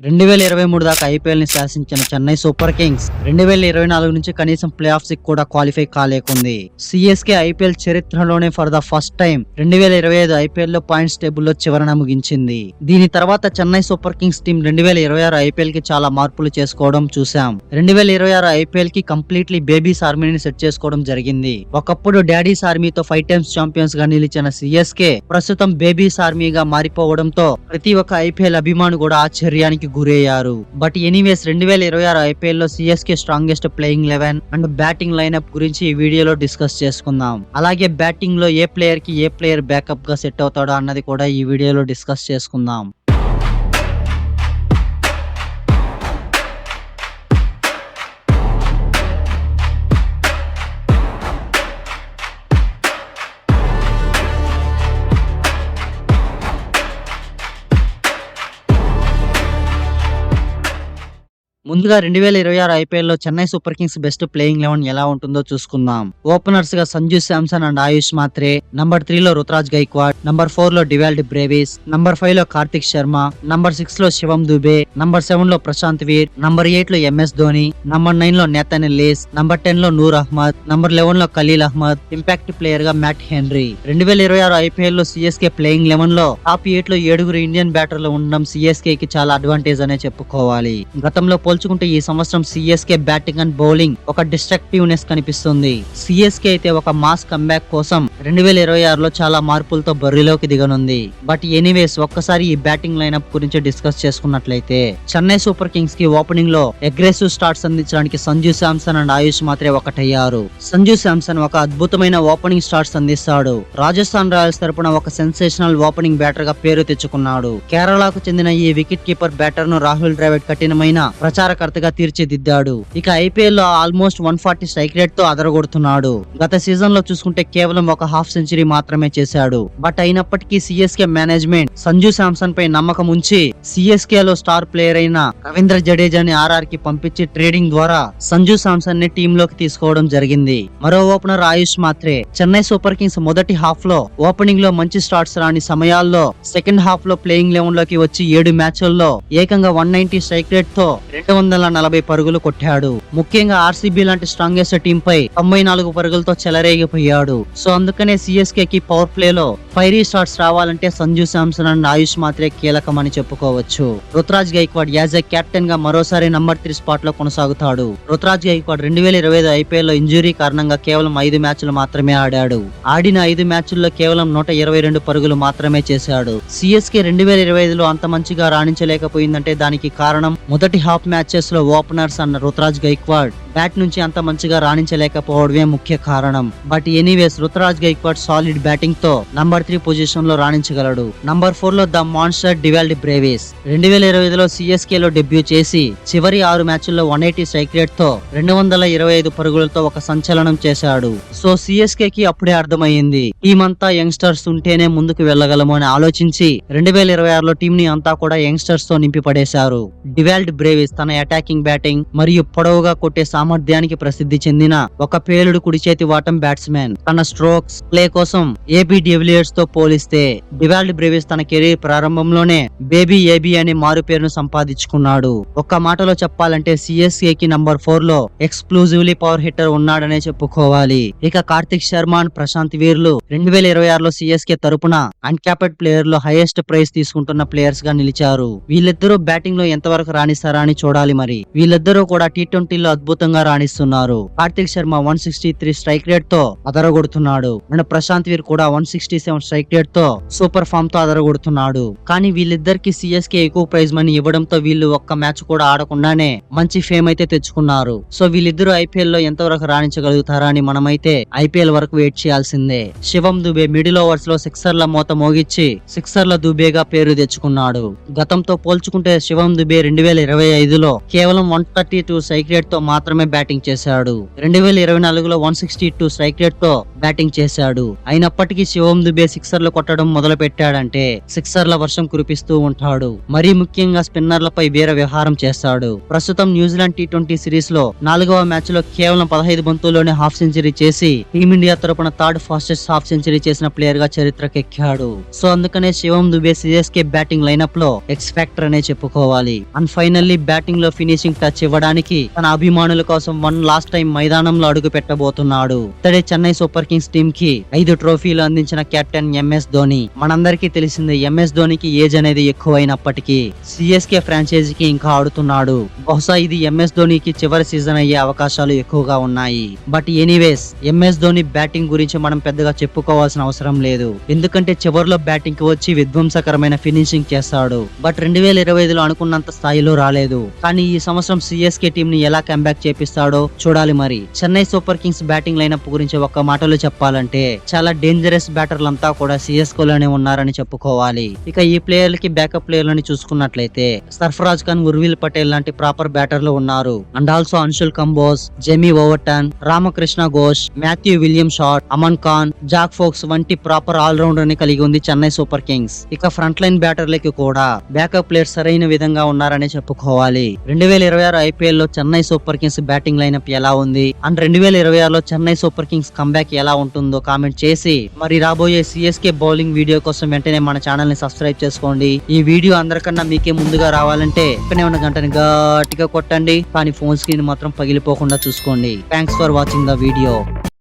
2023 దాకా ఐపీఎల్ ని శాసించిన Chennai Super Kings 2024 నుంచి కనీసం ప్లే ఆఫ్స్ కి కూడా క్వాలిఫై కాలేకుంది. సిఎస్కే ఐపీఎల్ చరిత్రలోనే for the first time 2025 IPL లో పాయింట్స్ టేబుల్ లో చివరన ముగించింది. దీని తర్వాత Chennai Super Kings team 2026 IPL కి చాలా మార్పులు చేసుకోవడం చూసాం. 2026 ఐపీఎల్ కి కంప్లీట్లీ బేబీస్ ఆర్మీని సెట్ చేసుకోవడం జరిగింది. ఒకప్పుడు డాడీస్ ఆర్మీతో 5 టైమ్స్ ఛాంపియన్స్ గా నిలిచిన సిఎస్కే ప్రస్తుతం బేబీస్ ఆర్మీగా మారిపోవడంతో ప్రతి ఒక్క ఐపీఎల్ అభిమాని కూడా ఆశ్చర్యానికి గురయ్యారు. బట్ ఎనీవేస్ 2026 ఐపీఎల్ లో CSK strongest playing 11 and batting lineup గురించి ఈ వీడియోలో డిస్కస్ చేసుకుందాం. అలాగే బ్యాటింగ్ లో ఏ ప్లేయర్ కి ఏ ప్లేయర్ బ్యాకప్ గా సెట్ అవుతాడో అన్నది కూడా ఈ వీడియోలో డిస్కస్ చేసుకుందాం. ముందుగా 2026 ఐపీఎల్ లో Chennai Super Kings best playing 11 ఎలా ఉంటుందో చూసుకుందాం. ఓపెనర్స్ గా Sanju Samson and Ayush Mhatre, number 3 లో రుతురాజ్ గైక్వాడ్, నంబర్ 4 లో డివాల్డ్ బ్రేవిస్, నంబర్ 5 లో కార్తిక్ శర్మ, నంబర్ 6 లో శివం దుబే, నంబర్ 7 లో ప్రశాంత్ వీర్, నంబర్ 8 లో ఎంఎస్ ధోని, నంబర్ 9 లో నేతన్ ఎల్లీస్, నంబర్ 10 లో నూర్ అహ్మద్, నంబర్ 11 లో ఖలీల్ అహ్మద్, ఇంపాక్ట్ ప్లేయర్ గా మ్యాట్ హెన్రీ. 2026 ఐపీఎల్ లో సిఎస్కే ప్లేయింగ్ 11 లో టాప్ 8 లో 7 ఇండియన్ బ్యాటర్లు ఉండడం సిఎస్కే కి చాలా అడ్వాంటేజ్ అనే చెప్పుకోవాలి. గతంలో పోల్చుకుంటే ఈ సంవత్సరం సిఎస్కే బ్యాటింగ్ అండ్ బౌలింగ్ ఒక డిస్ట్రక్టివ్నెస్ కనిపిస్తుంది. సిఎస్కే అయితే ఒక మాస్ కంబ్యాక్ కోసం 2026 లో చాలా మార్పులతో బరిలోకి దిగనుంది. బట్ ఎనీవేస్ ఒక్కసారి ఈ బ్యాటింగ్ లైనప్ గురించి డిస్కస్ చేసుకున్నట్లయితే చెన్నై సూపర్ కింగ్స్ కి ఓపెనింగ్ లో అగ్రెసివ్ స్టార్ట్స్ అందించడానికి సంజు శాంసన్ అండ్ ఆయుష్ మాత్రే ఒకటయ్యారు. సంజు శాంసన్ ఒక అద్భుతమైన ఓపెనింగ్ స్టార్ట్స్ అందిస్తాడు. రాజస్థాన్ రాయల్స్ తరపున ఒక సెన్సేషనల్ ఓపెనింగ్ బ్యాటర్ గా పేరు తెచ్చుకున్నాడు. కేరళకు చెందిన ఈ వికెట్ కీపర్ బ్యాటర్ ను రాహుల్ ద్రావిడ్ కఠినమైన ప్రచారకర్తగా తీర్చిదిద్దాడు. ఇక ఐపీఎల్ లో ఆల్మోస్ట్ 140 స్ట్రైక్ రేట్ తో అదరగొడుతున్నాడు. గత సీజన్ లో చూసుకుంటే కేవలం ఒక హాఫ్ సెంచరీ మాత్రమే చేశాడు. బట్ అయినప్పటికీ సిఎస్కే మేనేజ్మెంట్ సంజు శాంసన్ పై నమ్మకం ఉంచి సిఎస్కే లో స్టార్ ప్లేయర్ అయిన రవీంద్ర జడేజాని ఆర్ఆర్ కి పంపించి ట్రేడింగ్ ద్వారా సంజు శాంసన్ ని టీమ్ లోకి తీసుకోవడం జరిగింది. మరో ఓపెనర్ ఆయుష్ మాత్రే చెన్నై సూపర్ కింగ్స్ మొదటి హాఫ్ లో ఓపెనింగ్ లో మంచి స్టార్ట్స్ రాని సమయాల్లో సెకండ్ హాఫ్ లో ప్లేయింగ్ 11 లోకి వచ్చి 7 మ్యాచ్ల్లో ఏకంగా 190 స్ట్రైక్ రేట్ తో 240 పరుగులు కొట్టాడు. ముఖ్యంగా ఆర్సీబీ లాంటి స్ట్రాంగెస్ట్ టీం పై 94 పరుగులతో చెలరేగిపోయాడు. సో అందుకనే సిఎస్కే కి పవర్ ప్లే లో ఫైరీ స్టార్ట్స్ రావాలంటే సంజు శాంసన్ అండ్ ఆయుష్ మాత్రే కీలకమని చెప్పుకోవచ్చు. Ruturaj Gaikwad as a captain గా మరోసారి నంబర్ 3 స్పాట్ లో కొనసాగుతాడు. రుతురాజ్ గైక్వాడ్ 2025 ఐపీఎల్ లో ఇంజురీ కారణంగా కేవలం 5 మ్యాచ్లు మాత్రమే ఆడాడు. ఆడిన 5 మ్యాచ్ల్లో కేవలం 122 పరుగులు మాత్రమే చేశాడు. సిఎస్కే 2025 లో అంత మంచిగా రాణించలేకపోయిందంటే దానికి కారణం మొదటి హాఫ్ మ్యాచెస్ లో ఓపెనర్స్ అన్న రుతురాజ్ గైక్వాడ్ బ్యాట్ నుంచి అంత మంచిగా రాణించలేకపోవడమే ముఖ్య కారణం. But anyways Ruturaj Gaikwad solid batting తో నంబర్ 3 పొజిషన్ లో రాణించగలడు. నంబర్ 4 లో ద మాన్స్టర్ డివాల్డ్ బ్రేవిస్ 2025 లో సిఎస్కే లో డెబ్యూ చేసి చివరి 6 మ్యాచ్ల్లో 180 స్ట్రైక్ రేట్ తో 225 పరుగులతో ఒక సంచలనం చేశాడు. సో సిఎస్కే కి అప్పుడే అర్థమైంది టీం అంతా యంగ్స్టర్స్ ఉంటేనే ముందుకు వెళ్ళగలము అని ఆలోచించి 2026 లో టీం ని అంతా కూడా యంగ్స్టర్స్ తో నింపి పడేశారు. డివాల్డ్ బ్రేవిస్ తన అటాకింగ్ బ్యాటింగ్ మరియు పొడవుగా కొట్టే సామర్థ్యానికి ప్రసిద్ధి చెందిన ఒక పేలుడు కుడి చేతి వాటం బ్యాట్స్మెన్. తన స్ట్రోక్స్ ప్లే కోసం ఏబీ డివిలియర్స్ తో పోలిస్తే డివాల్డ్ బ్రేవిస్ తన కెరీర్ ప్రారంభంలోనే బేబీ ఏబీ అనే మారు పేరును సంపాదించుకున్నాడు. ఒక్క మాటలో చెప్పాలంటే సిఎస్కే కి నంబర్ 4 లో ఎక్స్క్లూజివ్లీ పవర్ హిట్టర్ ఉన్నాడనే చెప్పుకోవాలి. ఇక కార్తిక్ శర్మ అండ్ ప్రశాంత్ వీర్లు 2026 లో సిఎస్కే తరపున అన్క్యాప్డ్ ప్లేయర్ లో హైయెస్ట్ ప్రైజ్ తీసుకుంటున్న ప్లేయర్స్ గా నిలిచారు. వీళ్ళిద్దరూ బ్యాటింగ్ లో ఎంతవరకు రాణిస్తారా అని చూడాలి. మరి వీళ్ళిద్దరూ కూడా T20లో అద్భుతంగా రాణిస్తున్నారు. కార్తిక్ శర్మ 163 స్ట్రైక్ రేట్ తో అదరగొడుతున్నాడు అండ్ ప్రశాంత్ వీర్ కూడా 167 స్ట్రైక్ రేట్ తో సూపర్ ఫామ్ తో అదరగొడుతున్నాడు. కానీ వీళ్ళిద్దరికి సిఎస్కే ఎక్కువ ప్రైజ్ మనీ ఇవ్వడంతో వీళ్ళు ఒక్క మ్యాచ్ కూడా ఆడకుండానే మంచి ఫేమ్ అయితే తెచ్చుకున్నారు. సో వీళ్ళిద్దరూ ఐపీఎల్ లో ఎంతవరకు రాణించగలుగుతారా అని మనమైతే ఐపీఎల్ వరకు వెయిట్ చేయాల్సిందే. శివం దుబే మిడిల్ ఓవర్స్ లో సిక్సర్ల మోత మోగిచ్చి సిక్సర్ల దుబేగా పేరు తెచ్చుకున్నాడు. గతంతో పోల్చుకుంటే శివం దుబే 2025 లో కేవలం 132 స్ట్రైక్ రేట్ తో మాత్రమే మాత్రమే బ్యాటింగ్ చేశాడు. 2024లో 162 స్ట్రైక్ రేట్ తో బ్యాటింగ్ చేశాడు. అయినప్పటికీ శివం దుబే సిక్సర్లు కొట్టడం మొదలు పెట్టాడంటే సిక్సర్ల వర్షం కురిపిస్తూ ఉంటాడు. మరీ ముఖ్యంగా స్పిన్నర్లపై వీర వ్యవహారం చేస్తాడు. ప్రస్తుతం న్యూజిలాండ్ T20 సిరీస్ లో 4వ మ్యాచ్ లో కేవలం 15 బంతుల్లోనే హాఫ్ సెంచరీ చేసి టీమిండియా తరపున థర్డ్ ఫాస్టెస్ట్ హాఫ్ సెంచరీ చేసిన ప్లేయర్ గా చరిత్రకెక్కాడు. సో అందుకనే శివం దుబే సిఎస్కే బ్యాటింగ్ లైనప్ లో ఎక్స్ ఫ్యాక్టర్ అనే చెప్పుకోవాలి. అండ్ ఫైనల్లీ బ్యాటింగ్ లో ఫినిషింగ్ టచ్ ఇవ్వడానికి తన అభిమానుల కోసం వన్ లాస్ట్ టైం మైదానంలో అడుగు పెట్టబోతున్నాడు. ఇతడే చెన్నై సూపర్ కింగ్స్ టీమ్ కి 5 ట్రోఫీలు అందించిన కెప్టెన్ ఎంఎస్ ధోని. మనందరికీ తెలిసిందే ఎంఎస్ ధోనికి ఏజ్ అనేది ఎక్కువైనప్పటికీ సిఎస్కే ఫ్రాంచైజీకి ఇంకా ఆడుతున్నాడు. బహుశా ఇది ఎంఎస్ ధోనికి చివరి సీజన్ అయ్యే అవకాశాలు ఎక్కువగా ఉన్నాయి. But anyways MS Dhoni batting గురించి మనం పెద్దగా చెప్పుకోవాల్సిన అవసరం లేదు. ఎందుకంటే చివరిలో బ్యాటింగ్ కి వచ్చి విధ్వంసకరమైన ఫినిషింగ్ చేస్తాడు. బట్ 2025లో అనుకున్నంత స్థాయిలో రాలేదు. కానీ ఈ సంవత్సరం సిఎస్కే టీం ని ఎలా కంబ్యాక్ చేపిస్తాడో చూడాలి. మరి Chennai Super Kings batting lineup గురించి ఒక్క మాటలో చెప్పాలంటే చాలా డేంజరస్ బ్యాటర్లంతా కూడా సిఎస్కే లోనే ఉన్నారని చెప్పుకోవాలి. ఇక ఈ ప్లేయర్లకి బ్యాకప్ ప్లేయర్లని చూసుకున్నట్లయితే సర్ఫరాజ్ ఖాన్, ఉర్విల్ పటేల్ లాంటి ప్రాపర్ బ్యాటర్లు ఉన్నారు. And also Anshul Kamboj, Jamie Overton, Ramakrishna Ghosh, Matthew William Short, Aman Khan, Jack Foakes వంటి ప్రాపర్ ఆల్రౌండర్ ని కలిగి ఉంది చెన్నై సూపర్ కింగ్స్. ఇక ఫ్రంట్ లైన్ బ్యాటర్లకి కూడా బ్యాకప్ ప్లేయర్స్ సరైన విధంగా ఉన్నారని చెప్పుకోవాలి. 2026 ఐపీఎల్ లో Chennai Super Kings batting lineup ఎలా ఉంది అండ్ 2026లో చెన్నై సూపర్ కింగ్స్ కంబ్యాక్ ఎలా ఉంటుందో కామెంట్ చేసి మరి రాబోయే సిఎస్కే బౌలింగ్ వీడియో కోసం వెంటనే మన ఛానల్ ని సబ్స్క్రైబ్ చేసుకోండి. ఈ వీడియో అందరికన్నా మీకే ముందుగా రావాలంటే పక్కనే ఉన్న గంటని గట్టిగా కొట్టండి. కానీ ఫోన్ స్క్రీన్ మాత్రం పగిలిపోకుండా చూసుకోండి. Thanks for watching the video.